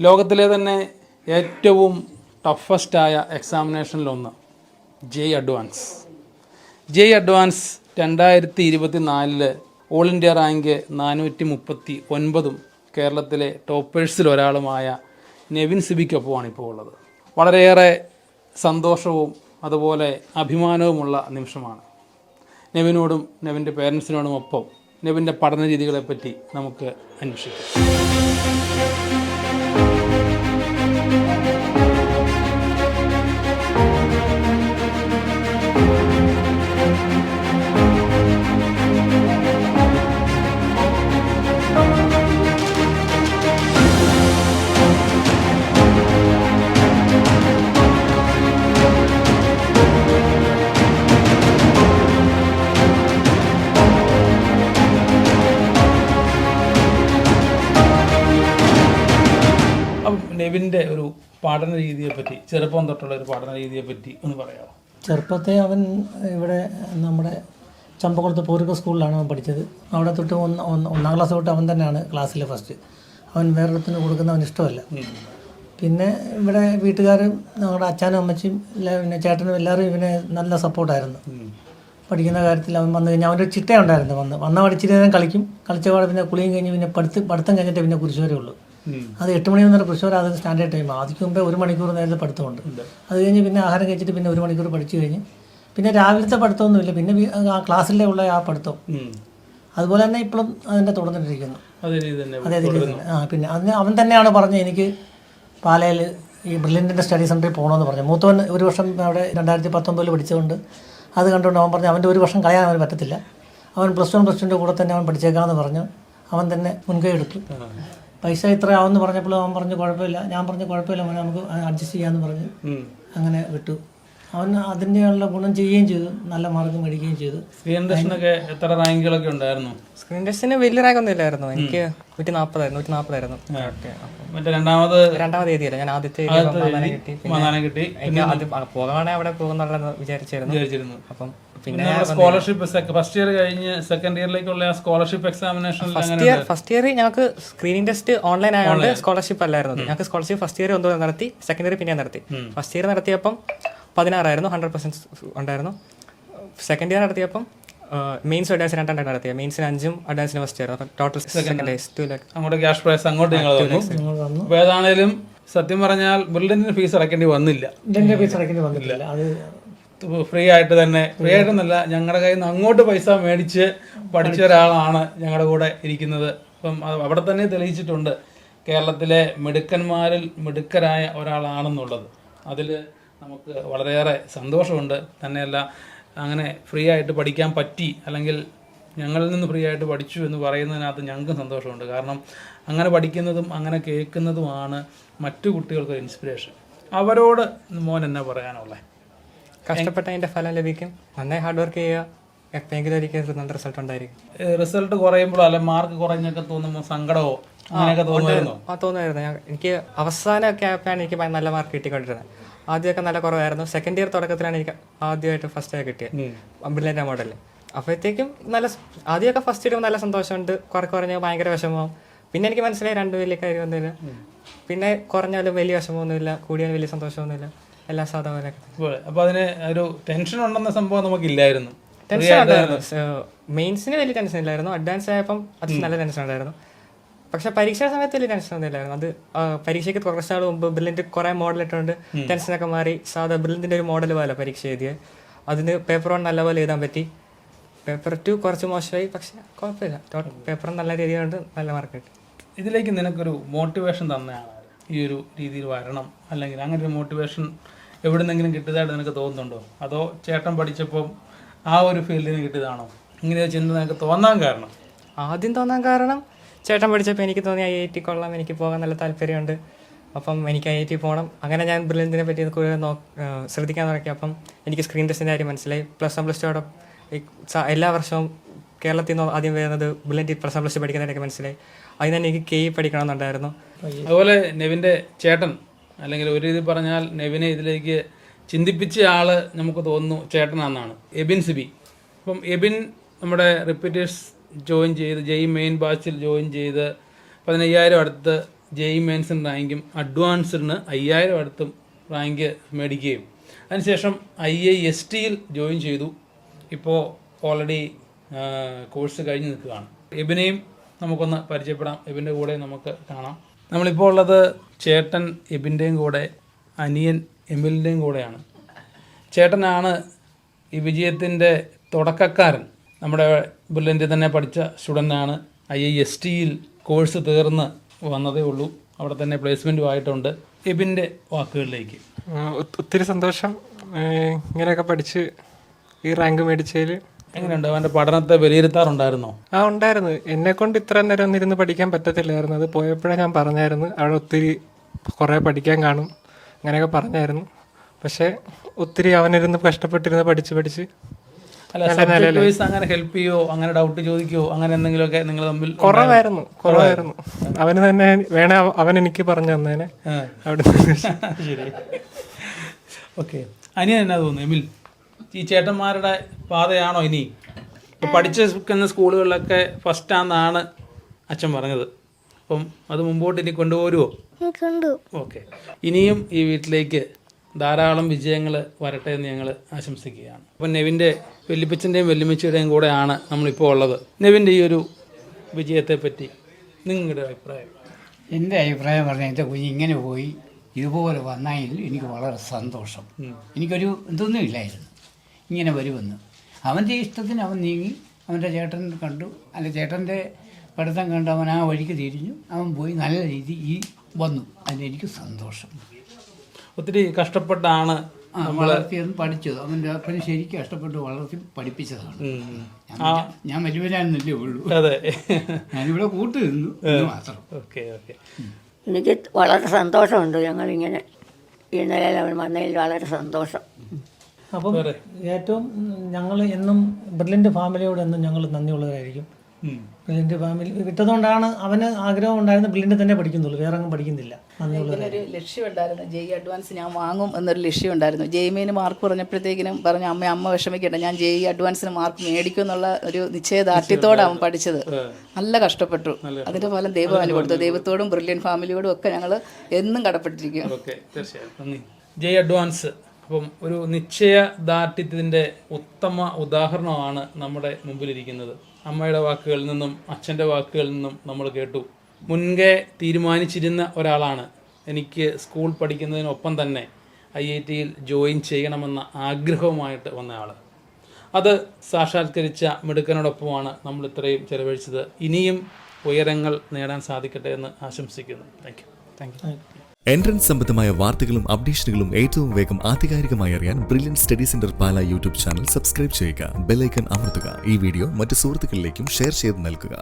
ലോകത്തിലെ തന്നെ ഏറ്റവും ടഫസ്റ്റായ എക്സാമിനേഷനിലൊന്ന് JEE advance 2024 all India rank 439 കേരളത്തിലെ ടോപ്പേഴ്സിൽ ഒരാളുമായ നെവിൻ സിബിക്കൊപ്പമാണ് ഇപ്പോൾ ഉള്ളത്. വളരെയേറെ സന്തോഷവും അതുപോലെ അഭിമാനവുമുള്ള നിമിഷമാണ്. നെവിനോടും നെവിൻ്റെ പേരൻസിനോടും ഒപ്പം നെവിൻ്റെ പഠന രീതികളെപ്പറ്റി നമുക്ക് അന്വേഷിക്കാം. നെവിൻ്റെ ഒരു പഠന രീതിയെപ്പറ്റി, ചെറുപ്പം തൊട്ടുള്ള ഒരു പഠന രീതിയെപ്പറ്റി ഒന്ന് പറയാമോ? ചെറുപ്പത്തെ അവൻ ഇവിടെ നമ്മുടെ ചമ്പക്കുളത്ത് പൂർവ്വ സ്കൂളിലാണ് അവൻ പഠിച്ചത്. അവിടെ തൊട്ട് ഒന്നാം ക്ലാസ് തൊട്ട് അവൻ തന്നെയാണ് ക്ലാസ്സിൽ ഫസ്റ്റ്. അവൻ വേറൊരിടത്തിന് കൊടുക്കുന്ന അവന് ഇഷ്ടമല്ല. പിന്നെ ഇവിടെ വീട്ടുകാരും ഞങ്ങളുടെ അച്ഛനും അമ്മച്ചിയും പിന്നെ ചേട്ടനും എല്ലാവരും ഇവനെ നല്ല സപ്പോർട്ടായിരുന്നു പഠിക്കുന്ന കാര്യത്തിൽ. അവൻ വന്നു കഴിഞ്ഞാൽ അവൻ്റെ ഒരു ചിട്ട ഉണ്ടായിരുന്നു. വന്ന പഠിച്ചിട്ട് നേരം കളിച്ച പാടെ പിന്നെ കുളിയും കഴിഞ്ഞ് പിന്നെ പഠിത്തം കഴിഞ്ഞിട്ട് പിന്നെ കുരിശുവരെ ഉള്ളൂ. അത് 8 മണി വരെ കുരിശുവരെ അത് സ്റ്റാൻഡേർഡ് ടൈം. അതിക്ക് മുമ്പേ 1 മണിക്കൂർ നേരത്തെ പഠിത്തമുണ്ട്. അത് കഴിഞ്ഞ് പിന്നെ ആഹാരം കഴിച്ചിട്ട് പിന്നെ 1 മണിക്കൂർ പഠിച്ചു കഴിഞ്ഞ് പിന്നെ രാവിലത്തെ പഠിത്തമൊന്നുമില്ല, പിന്നെ ആ ക്ലാസ്സിലെ ഉള്ള ആ പഠിത്തം അതുപോലെ തന്നെ ഇപ്പോഴും അതിൻ്റെ തുടർന്നിട്ടിരിക്കുന്നു. അതേ രീതിയിൽ തന്നെ. പിന്നെ അതിന് അവൻ തന്നെയാണ് പറഞ്ഞത് എനിക്ക് പാലയിൽ ഈ ബ്രില്യൻറ്റിൻ്റെ സ്റ്റഡി സെൻറ്ററിൽ പോകണമെന്ന് പറഞ്ഞു. മൂത്തവൻ ഒരു വർഷം അവിടെ 2019 പഠിച്ചുകൊണ്ട് അത് കണ്ടുകൊണ്ട് അവൻ പറഞ്ഞു അവൻ്റെ ഒരു വർഷം കളയാൻ അവന് പറ്റത്തില്ല, അവൻ +1 +2 കൂടെ തന്നെ അവൻ പഠിച്ചേക്കാമെന്ന് പറഞ്ഞു. അവൻ തന്നെ മുൻകൈ എടുത്തു. പൈസ ഇത്ര ആവുമെന്ന് പറഞ്ഞപ്പോൾ അവൻ പറഞ്ഞു കുഴപ്പമില്ല. ഞാൻ പറഞ്ഞു കുഴപ്പമില്ല മോനെ, നമുക്ക് അഡ്ജസ്റ്റ് ചെയ്യാമെന്ന് പറഞ്ഞ് അങ്ങനെ വിട്ടു. അവൻ അതിൻ്റെയുള്ള ഗുണം ചെയ്യുകയും ചെയ്തു, നല്ല മാർക്ക് മേടിക്കുകയും ചെയ്തു. സ്ക്രീൻ ടെസ്റ്റിനൊക്കെ എത്ര റാങ്കുകളൊക്കെ ഉണ്ടായിരുന്നു? സ്ക്രീൻ ടെസ്റ്റിന് വലിയ റാങ്ക് ഒന്നും ഇല്ലായിരുന്നു. എനിക്ക് 140 മറ്റേ രണ്ടാമത് എഴുതിയില്ല. ഞാൻ ആദ്യത്തെ കിട്ടി. എനിക്ക് പോകാണെ അവിടെ പോകുന്നുള്ള വിചാരിച്ചിരുന്നു. അപ്പം പിന്നെ സ്കോളർഷിപ്പ് ഫസ്റ്റ് ഇയർ കഴിഞ്ഞ് സെക്കൻഡ് ഇയറിലേക്കുള്ള സ്കോളർഷിപ്പ് എക്സാമിനേഷൻ ഫസ്റ്റ് ഇയർ ഞങ്ങൾക്ക് സ്ക്രീനിങ് ടെസ്റ്റ് ഓൺലൈൻ ആയതുകൊണ്ട് സ്കോളർഷിപ്പ് അല്ലായിരുന്നു. ഞങ്ങൾക്ക് സ്കോളർഷിപ്പ് ഫസ്റ്റ് ഇയർ എന്തോ നടത്തി, സെക്കൻഡ് ഇയർ പിന്നെ നടത്തി. ഫസ്റ്റ് ഇയർ നടത്തിയപ്പം 16 ആയിരുന്നു, 100% ഉണ്ടായിരുന്നു. സെക്കൻഡ് ഇയർ നടത്തിയപ്പം മെയിൻസ് അഡ്വാൻസ് 2 നടത്തിയത്. മെയിൻസിന് 5 അഡ്വാൻസിന് first year. Total second 2 lakh. അങ്ങോട്ട് ക്യാഷ് പ്രൈസ് അങ്ങോട്ട് ഞങ്ങൾ തന്നു. അപ്പോൾ ഏതാണേലും സത്യം പറഞ്ഞാൽ ബ്രില്യൻറ്റിന് ഫീസ് അടയ്ക്കേണ്ടി വന്നില്ല. അത് ഫ്രീ ആയിട്ട് തന്നെ, ഫ്രീ ആയിട്ടൊന്നല്ല, ഞങ്ങളുടെ കയ്യിൽ നിന്ന് അങ്ങോട്ട് പൈസ മേടിച്ച് പഠിച്ച ഒരാളാണ് ഞങ്ങളുടെ കൂടെ ഇരിക്കുന്നത്. അപ്പം അവിടെ തന്നെ തെളിയിച്ചിട്ടുണ്ട് കേരളത്തിലെ മിടുക്കന്മാരിൽ മിടുക്കരായ ഒരാളാണെന്നുള്ളത്. അതിൽ നമുക്ക് വളരെയേറെ സന്തോഷമുണ്ട്. തന്നെയല്ല, അങ്ങനെ ഫ്രീ ആയിട്ട് പഠിക്കാൻ പറ്റി, അല്ലെങ്കിൽ ഞങ്ങളിൽ നിന്ന് ഫ്രീ ആയിട്ട് പഠിച്ചു എന്ന് പറയുന്നതിനകത്ത് ഞങ്ങൾക്കും സന്തോഷമുണ്ട്. കാരണം അങ്ങനെ പഠിക്കുന്നതും അങ്ങനെ കേൾക്കുന്നതുമാണ് മറ്റു കുട്ടികൾക്ക് ഇൻസ്പിറേഷൻ. അവരോട് മോൻ എന്നാ പറയാനുള്ളത്? കഷ്ടപ്പെട്ടതിൻ്റെ ഫലം ലഭിക്കും. നന്നായി ഹാർഡ് വർക്ക് ചെയ്യുക, എപ്പോഴെങ്കിലും ഒരിക്കലും നല്ല റിസൾട്ട് ഉണ്ടായിരിക്കും. റിസൾട്ട് കുറയുമ്പോഴോ അല്ലെ മാർക്ക് കുറഞ്ഞൊക്കെ തോന്നുമ്പോൾ സങ്കടമോ അങ്ങനെയൊക്കെ തോന്നുമായിരുന്നു? തോന്നുമായിരുന്നു. എനിക്ക് അവസാനമൊക്കെ ആയപ്പോഴാണ് എനിക്ക് നല്ല മാർക്ക് കിട്ടിക്കൊണ്ടിരുന്നത്. ആദ്യമൊക്കെ നല്ല കുറവായിരുന്നു. സെക്കൻഡ് ഇയർ തുടക്കത്തിലാണ് എനിക്ക് ആദ്യമായിട്ട് ഫസ്റ്റ് ആയി കിട്ടിയത് ബ്രില്യൻ്റ് മോഡലിൽ. അപ്പോഴത്തേക്കും ആദ്യമൊക്കെ ഫസ്റ്റ് ഇടുമ്പോൾ നല്ല സന്തോഷമുണ്ട്, കുറഞ്ഞ് ഭയങ്കര വിഷമവും. പിന്നെ എനിക്ക് മനസ്സിലായി 2 വലിയ കാര്യമൊന്നുമില്ല. പിന്നെ കുറഞ്ഞാലും വലിയ വിഷമമൊന്നുമില്ല, കൂടിയാലും വലിയ സന്തോഷമൊന്നുമില്ല, എല്ലാം സാധാരണ. അപ്പോൾ അതിന് ഒരു ടെൻഷൻ ഉണ്ടെന്ന സംഭവം നമുക്കില്ലായിരുന്നു. ടെൻഷൻ ഉണ്ടായിരുന്നു. മെയിൻസിന് വലിയ ടെൻഷൻ ഇല്ലായിരുന്നു. അഡ്വാൻസ് ആയപ്പം അത് നല്ല ടെൻഷൻ ഉണ്ടായിരുന്നു. പക്ഷെ പരീക്ഷയുടെ സമയത്ത് വലിയ ടെൻഷൻ ഒന്നും ഇല്ലായിരുന്നു. അത് പരീക്ഷയ്ക്ക് കുറച്ച് നാൾ മുമ്പ് ബ്രില്യൻറ്റ് കുറേ മോഡൽ ഇട്ടുകൊണ്ട് ടെൻഷനൊക്കെ മാറി സാധാ ബ്രില്യൻറ്റിൻ്റെ ഒരു മോഡൽ പോലെ പരീക്ഷ എഴുതിയത്. അതിന് പേപ്പർ 1 നല്ലപോലെ എഴുതാൻ പറ്റി. പേപ്പർ 2 കുറച്ച് മോശമായി, പക്ഷെ കുഴപ്പമില്ല. പേപ്പർ നല്ല രീതിയിലുണ്ട്, നല്ല മാർക്ക് കിട്ടി. ഇതിലേക്ക് നിനക്കൊരു മോട്ടിവേഷൻ തന്നെയാണ് ഈ ഒരു രീതിയിൽ വരണം, അല്ലെങ്കിൽ അങ്ങനെ ഒരു മോട്ടിവേഷൻ എവിടുന്നെങ്കിലും കിട്ടിയതായിട്ട് നിനക്ക് തോന്നുന്നുണ്ടോ? അതോ ചേട്ടൻ പഠിച്ചപ്പം ആ ഒരു ഫീൽഡിന് കിട്ടിയതാണോ? ഇങ്ങനെ ചിന്ത നിനക്ക് തോന്നാൻ കാരണം? ആദ്യം തോന്നാൻ കാരണം ചേട്ടൻ പഠിച്ചപ്പോൾ എനിക്ക് തോന്നി IIT കൊള്ളാം, എനിക്ക് പോകാൻ നല്ല താല്പര്യമുണ്ട്, അപ്പം എനിക്ക് IIT പോകണം. അങ്ങനെ ഞാൻ ബ്രില്യൻറ്റിനെ പറ്റി കൂടുതൽ ശ്രദ്ധിക്കാൻ തുടങ്ങി. അപ്പം എനിക്ക് സ്ക്രീൻ ടെസ്റ്റിൻ്റെ കാര്യം മനസ്സിലായി. +1 +2 എല്ലാ വർഷവും കേരളത്തിൽ നിന്ന് ആദ്യം വരുന്നത് ബ്രില്യൻറ്റ് +1 +2 പഠിക്കുന്നതിനൊക്കെ മനസ്സിലായി. അതിന് തന്നെ എനിക്ക് KE പഠിക്കണമെന്നുണ്ടായിരുന്നു. അതുപോലെ നെവിൻ്റെ ചേട്ടൻ, അല്ലെങ്കിൽ ഒരു രീതിയിൽ പറഞ്ഞാൽ നെവിനെ ഇതിലേക്ക് ചിന്തിപ്പിച്ച ആൾ നമുക്ക് തോന്നുന്നു ചേട്ടനാണെന്നാണ്, എബിൻ സിബി. അപ്പം എബിൻ നമ്മുടെ റിപ്പീറ്റേഴ്സ് ജോയിൻ ചെയ്ത് ജെഇ മെയിൻ ബാച്ചിൽ ജോയിൻ ചെയ്ത് 15,000 അടുത്ത് JEE മെയിൻസിന് റാങ്കും അഡ്വാൻസ്ഡിന് 5000 അടുത്തും റാങ്ക് മേടിക്കുകയും അതിനുശേഷം IISTയിൽ ജോയിൻ ചെയ്തു. ഇപ്പോൾ ഓൾറെഡി കോഴ്സ് കഴിഞ്ഞ് നിൽക്കുകയാണ്. എബിനെയും നമുക്കൊന്ന് പരിചയപ്പെടാം. എബിൻ്റെ കൂടെ നമുക്ക് കാണാം. നമ്മളിപ്പോൾ ഉള്ളത് ചേട്ടൻ എബിൻ്റെയും കൂടെ അനിയൻ എമിലിൻ്റെയും കൂടെയാണ്. ചേട്ടനാണ് ഈ വിജയത്തിൻ്റെ തുടക്കക്കാരൻ. നമ്മുടെ ബ്രില്യൻറ്റിൽ തന്നെ പഠിച്ച സ്റ്റുഡൻ്റാണ്. IISTയിൽ കോഴ്സ് തീർന്ന് വന്നതേ ഉള്ളൂ. അവിടെ തന്നെ പ്ലേസ്മെൻറ്റും ആയിട്ടുണ്ട്. എബിൻ്റെ വാക്കുകളിലേക്ക്. ഒത്തിരി സന്തോഷം ഇങ്ങനെയൊക്കെ പഠിച്ച് ഈ റാങ്ക് മേടിച്ചതിൽ. എങ്ങനെയുണ്ട് അവൻ്റെ പഠനത്തെ വിലയിരുത്താറുണ്ടായിരുന്നോ? ഉണ്ടായിരുന്നു. എന്നെക്കൊണ്ട് ഇത്ര നേരം ഒന്നിരുന്ന് പഠിക്കാൻ പറ്റത്തില്ലായിരുന്നു. അത് പോയപ്പോഴേ ഞാൻ പറഞ്ഞായിരുന്നു അവിടെ ഒത്തിരി കുറേ പഠിക്കാൻ കാണും അങ്ങനെയൊക്കെ പറഞ്ഞായിരുന്നു. പക്ഷേ ഒത്തിരി അവനിരുന്ന് കഷ്ടപ്പെട്ടിരുന്ന് പഠിച്ച് അല്ല, സബ്ജക്ട് വൈസ് അങ്ങനെ ഹെൽപ്പ് ചെയ്യോ, അങ്ങനെ ഡൗട്ട് ചോദിക്കോ, അങ്ങനെ എന്തെങ്കിലുമൊക്കെ നിങ്ങൾ തമ്മിൽ? കുറവായിരുന്നു. അവന് തന്നെ വേണേ അവൻ എനിക്ക് പറഞ്ഞു തന്നേനെ അവിടെ. ശരി, ഓക്കെ. അനിയൻ എന്നാ തോന്നുന്നു എമിൽ? ഈ ചേട്ടന്മാരുടെ പാതയാണോ ഇനി? ഇപ്പോൾ പഠിച്ചിരിക്കുന്ന സ്കൂളുകളിലൊക്കെ ഫസ്റ്റാണെന്നാണ് അച്ഛൻ പറഞ്ഞത്. അപ്പം അത് മുമ്പോട്ട് ഇനി കൊണ്ടുപോരുമോ? ഓക്കെ. ഇനിയും ഈ വീട്ടിലേക്ക് ധാരാളം വിജയങ്ങൾ വരട്ടെ എന്ന് ഞങ്ങൾ ആശംസിക്കുകയാണ്. അപ്പം നെവിൻ്റെ വല്യപ്പച്ചൻ്റെയും വല്യമ്മച്ചിയുടെയും കൂടെയാണ് നമ്മളിപ്പോൾ ഉള്ളത്. നെവിൻ്റെ ഈ ഒരു വിജയത്തെ പറ്റി നിങ്ങളുടെ അഭിപ്രായം? എൻ്റെ അഭിപ്രായം പറഞ്ഞാൽ എൻ്റെ കുഞ്ഞ് ഇങ്ങനെ പോയി ഇതുപോലെ വന്നതിൽ എനിക്ക് വളരെ സന്തോഷം. എനിക്കൊരു ഇതൊന്നും ഇല്ലായിരുന്നു ഇങ്ങനെ വരുമെന്ന്. അവൻ്റെ ഇഷ്ടത്തിന് അവൻ നീങ്ങി. അവൻ്റെ ചേട്ടൻ കണ്ടു, അല്ല ചേട്ടൻ്റെ പഠിത്തം കണ്ട് അവൻ ആ വഴിക്ക് തിരിഞ്ഞു. അവൻ പോയി നല്ല രീതിയിൽ വന്നു. അതിലെനിക്ക് സന്തോഷം. ഒത്തിരി കഷ്ടപ്പെട്ടാണ് വളർത്തിയെന്ന് പഠിച്ചത്. അവൻ്റെ അപ്പന് ശരിക്കും കഷ്ടപ്പെട്ട് വളർത്തി പഠിപ്പിച്ചതാണ്. ഞാൻ വലിയവരായിരുന്നില്ലേ ഉള്ളൂ. അതെ, ഞാനിവിടെ കൂട്ടു നിന്നു മാത്രം. Okay okay. എനിക്ക് വളരെ സന്തോഷമുണ്ട്. ഞങ്ങളിങ്ങനെ ഈ നിലയിൽ അവൻ വന്നതിൽ വളരെ സന്തോഷം. അപ്പം ഏറ്റവും ഞങ്ങൾ എന്നും ബ്രില്യൻ്റ് ഫാമിലിയോട് എന്നും ഞങ്ങൾ നന്ദിയുള്ളവരായിരിക്കും. ബ്രില്യൻ്റ് ഫാമിലി വിട്ടതുകൊണ്ടാണ് അവന് ആഗ്രഹം ഉണ്ടായിരുന്നു ബ്രില്യൻ്റ് തന്നെ പഠിക്കുന്നുള്ളൂ, വേറെ അങ്ങ് പഠിക്കുന്നില്ല. ഒരു ലക്ഷ്യമുണ്ടായിരുന്നു, JEE അഡ്വാൻസ് ഞാൻ വാങ്ങും എന്നൊരു ലക്ഷ്യമുണ്ടായിരുന്നു. JEE മാർക്ക് പറഞ്ഞപ്പോഴത്തേക്കിനും പറഞ്ഞു അമ്മ വിഷമിക്കട്ടെ, ഞാൻ JEE അഡ്വാൻസിന് മാർക്ക് മേടിക്കും എന്നുള്ള ഒരു നിശ്ചയദാർഢ്യത്തോടെ അവൻ പഠിച്ചത്. നല്ല കഷ്ടപ്പെട്ടു. അതിൻ്റെ ഫലം ദൈവം അവന് കൊടുത്തു. ദൈവത്തോടും ബ്രില്യൻ്റ് ഫാമിലിയോടും ഒക്കെ ഞങ്ങൾ എന്നും കടപ്പെട്ടിരിക്കും. ഓക്കെ, തീർച്ചയായും നന്ദി. JEE അഡ്വാൻസ് അപ്പം ഒരു നിശ്ചയദാർഢ്യത്തിൻ്റെ ഉത്തമ ഉദാഹരണമാണ് നമ്മുടെ മുമ്പിലിരിക്കുന്നത്. അമ്മയുടെ വാക്കുകളിൽ നിന്നും അച്ഛൻ്റെ വാക്കുകളിൽ നിന്നും നമ്മൾ കേട്ടു. മുൻകെ തീരുമാനിച്ചിരുന്ന ഒരാളാണ്. എനിക്ക് സ്കൂൾ പഠിക്കുന്നതിനൊപ്പം തന്നെ IITയിൽ ജോയിൻ ചെയ്യണമെന്ന ആഗ്രഹവുമായിട്ട് വന്നയാൾ. അത് സാക്ഷാത്കരിച്ച മിടുക്കനോടൊപ്പമാണ് നമ്മൾ ഇത്രയും ചെലവഴിച്ചത്. ഇനിയും ഉയരങ്ങൾ നേടാൻ സാധിക്കട്ടെ എന്ന് ആശംസിക്കുന്നു. Thank you. എൻട്രൻസ് സംബന്ധമായ വാർത്തകളും അപ്ഡേഷനുകളും ഏറ്റവും വേഗം ആധികാരികമായി അറിയാൻ ബ്രില്യൻറ്റ് സ്റ്റഡി സെന്റർ പാല യൂട്യൂബ് ചാനൽ സബ്സ്ക്രൈബ് ചെയ്യുക. ബെൽ ഐക്കൺ അമർത്തുക. ഈ വീഡിയോ മറ്റ് സുഹൃത്തുക്കളിലേക്കും ഷെയർ ചെയ്ത് നൽകുക.